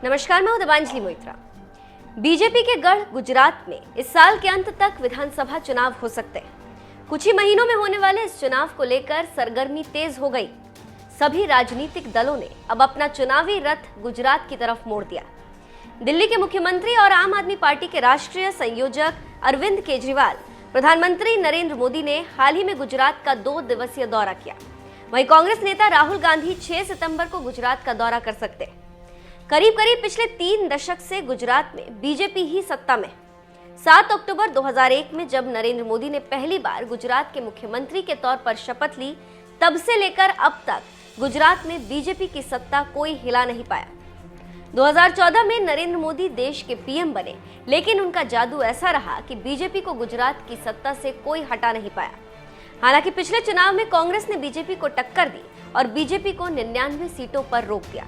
नमस्कार, मैं हूं दीपांजलि मोइत्रा। बीजेपी के गढ़ गुजरात में इस साल के अंत तक विधानसभा चुनाव हो सकते हैं। कुछ ही महीनों में होने वाले इस चुनाव को लेकर सरगर्मी तेज हो गई। सभी राजनीतिक दलों ने अब अपना चुनावी रथ गुजरात की तरफ मोड़ दिया। दिल्ली के मुख्यमंत्री और आम आदमी पार्टी के राष्ट्रीय संयोजक अरविंद केजरीवाल, प्रधानमंत्री नरेंद्र मोदी ने हाल ही में गुजरात का 2 दिवसीय दौरा किया। वहीं कांग्रेस नेता राहुल गांधी 6 सितंबर को गुजरात का दौरा कर सकते हैं। करीब पिछले 3 दशक से गुजरात में बीजेपी ही सत्ता में। 7 अक्टूबर 2001 में जब नरेंद्र मोदी ने पहली बार गुजरात के मुख्यमंत्री के तौर पर शपथ ली, तब से लेकर अब तक गुजरात में बीजेपी की सत्ता कोई हिला नहीं पाया। 2014 में नरेंद्र मोदी देश के पीएम बने, लेकिन उनका जादू ऐसा रहा कि बीजेपी को गुजरात की सत्ता से कोई हटा नहीं पाया। हालांकि पिछले चुनाव में कांग्रेस ने बीजेपी को टक्कर दी और बीजेपी को 99 सीटों पर रोक दिया।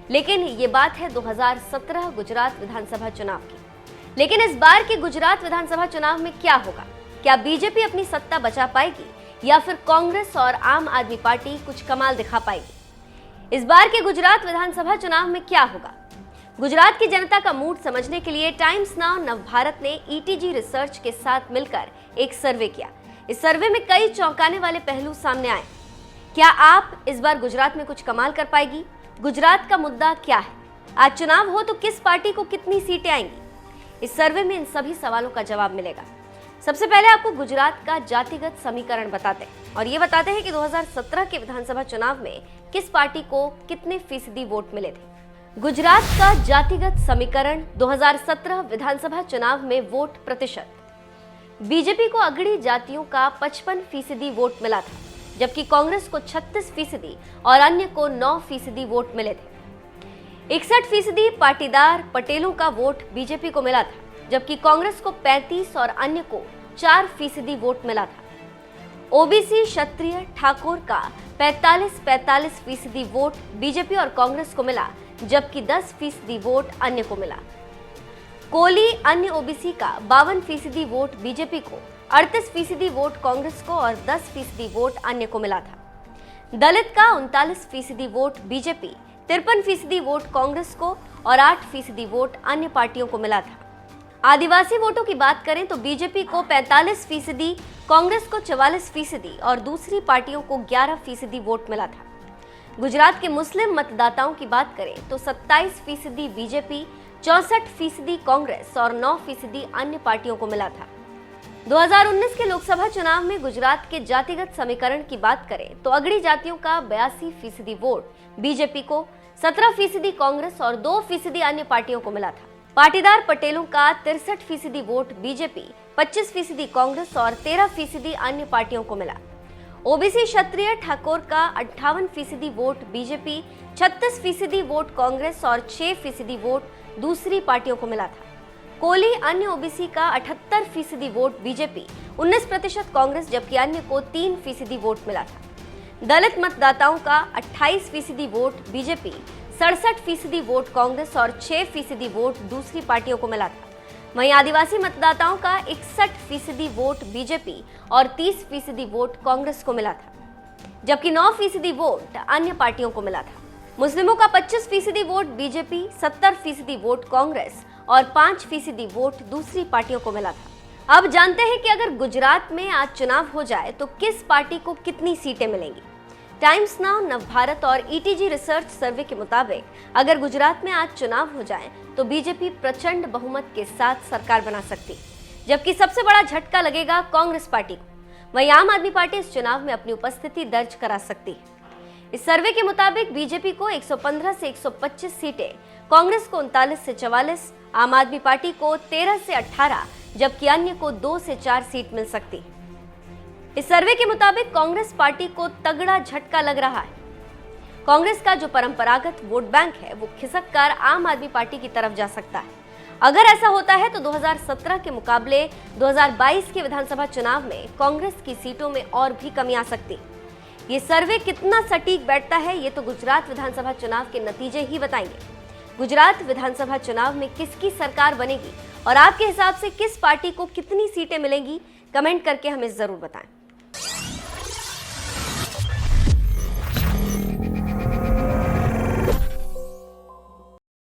लेकिन ये बात है 2017 गुजरात विधानसभा चुनाव की। लेकिन इस बार के गुजरात विधानसभा चुनाव में क्या होगा? क्या बीजेपी अपनी सत्ता बचा पाएगी या फिर कांग्रेस और आम आदमी पार्टी कुछ कमाल दिखा पाएगी? इस बार के गुजरात विधानसभा चुनाव में क्या होगा? गुजरात की जनता का मूड समझने के लिए टाइम्स नाउ नवभारत ने ईटीजी रिसर्च के साथ मिलकर एक सर्वे किया। इस सर्वे में कई चौंकाने वाले पहलू सामने आए। क्या आप इस बार गुजरात में कुछ कमाल कर पाएगी? गुजरात का मुद्दा क्या है? आज चुनाव हो तो किस पार्टी को कितनी सीटें आएंगी? इस सर्वे में इन सभी सवालों का जवाब मिलेगा। सबसे पहले आपको गुजरात का जातिगत समीकरण बताते हैं और ये बताते हैं कि 2017 के विधानसभा चुनाव में किस पार्टी को कितने फीसदी वोट मिले थे। गुजरात का जातिगत समीकरण 2017 विधानसभा चुनाव में वोट प्रतिशत। बीजेपी को अगड़ी जातियों का 55% वोट मिला था, जबकि कांग्रेस को 36% और अन्य को 9% वोट मिले थे। 61% पाटीदार पटेलों का वोट बीजेपी को मिला था, जबकि कांग्रेस को 35 और अन्य को 4% वोट मिला था। ओबीसी क्षत्रिय ठाकुर का 45% वोट बीजेपी और कांग्रेस को मिला, जबकि 10% वोट अन्य को मिला। कोली अन्य ओबीसी का 52% वोट बीजेपी को, 38% वोट कांग्रेस को और 10% वोट अन्य को मिला था। दलित का 39% वोट बीजेपी, 53% वोट कांग्रेस को और 8% वोट अन्य पार्टियों को मिला था। आदिवासी वोटों की बात करें तो बीजेपी को 45%, कांग्रेस को 44% और दूसरी पार्टियों को 11% वोट मिला था। गुजरात के मुस्लिम मतदाताओं की बात करें तो 27% बीजेपी, 64% कांग्रेस और 9% अन्य पार्टियों को मिला था। 2019 के लोकसभा चुनाव में गुजरात के जातिगत समीकरण की बात करें तो अगड़ी जातियों का 82% वोट बीजेपी को, 17% कांग्रेस और 2% अन्य पार्टियों को मिला था। पाटीदार पटेलों का 63% वोट बीजेपी, 25% कांग्रेस और 13% अन्य पार्टियों को मिला। ओबीसी क्षत्रिय ठाकुर का 58% वोट बीजेपी, 36% वोट कांग्रेस और 6% वोट दूसरी पार्टियों को मिला था। कोली अन्य ओबीसी का 78% वोट बीजेपी, 19% कांग्रेस जबकि अन्य को 3% वोट मिला था। दलित मतदाताओं का 28% वोट बीजेपी, 67% वोट कांग्रेस और 6% वोट दूसरी पार्टियों को मिला था। वहीं आदिवासी मतदाताओं का 61% वोट बीजेपी और 30% वोट कांग्रेस को मिला था, जबकि 9% वोट अन्य पार्टियों को मिला था। मुस्लिमों का 25% वोट बीजेपी, 70% वोट कांग्रेस और 5% वोट दूसरी पार्टियों को मिला था। अब जानते हैं कि अगर गुजरात में आज चुनाव हो जाए तो किस पार्टी को कितनी सीटें मिलेंगी। टाइम्स नाउ नवभारत और ईटीजी रिसर्च सर्वे के मुताबिक अगर गुजरात में आज चुनाव हो जाए तो बीजेपी प्रचंड बहुमत के साथ सरकार बना सकती, जबकि सबसे बड़ा झटका लगेगा कांग्रेस पार्टी को। वहीं आम आदमी पार्टी इस चुनाव में अपनी उपस्थिति दर्ज करा सकती है। इस सर्वे के मुताबिक बीजेपी को 115 से 125 सीटें, कांग्रेस को 39 से 44, आम आदमी पार्टी को 13 से 18, जबकि अन्य को 2 से 4 सीट मिल सकती है। इस सर्वे के मुताबिक कांग्रेस पार्टी को तगड़ा झटका लग रहा है। कांग्रेस का जो परंपरागत वोट बैंक है वो खिसक कर आम आदमी पार्टी की तरफ जा सकता है। अगर ऐसा होता है तो 2017 के मुकाबले 2022 के विधानसभा चुनाव में कांग्रेस की सीटों में और भी कमी आ सकती है। ये सर्वे कितना सटीक बैठता है ये तो गुजरात विधानसभा चुनाव के नतीजे ही बताएंगे। गुजरात विधानसभा चुनाव में किसकी सरकार बनेगी और आपके हिसाब से किस पार्टी को कितनी सीटें मिलेंगी, कमेंट करके हमें जरूर बताएं।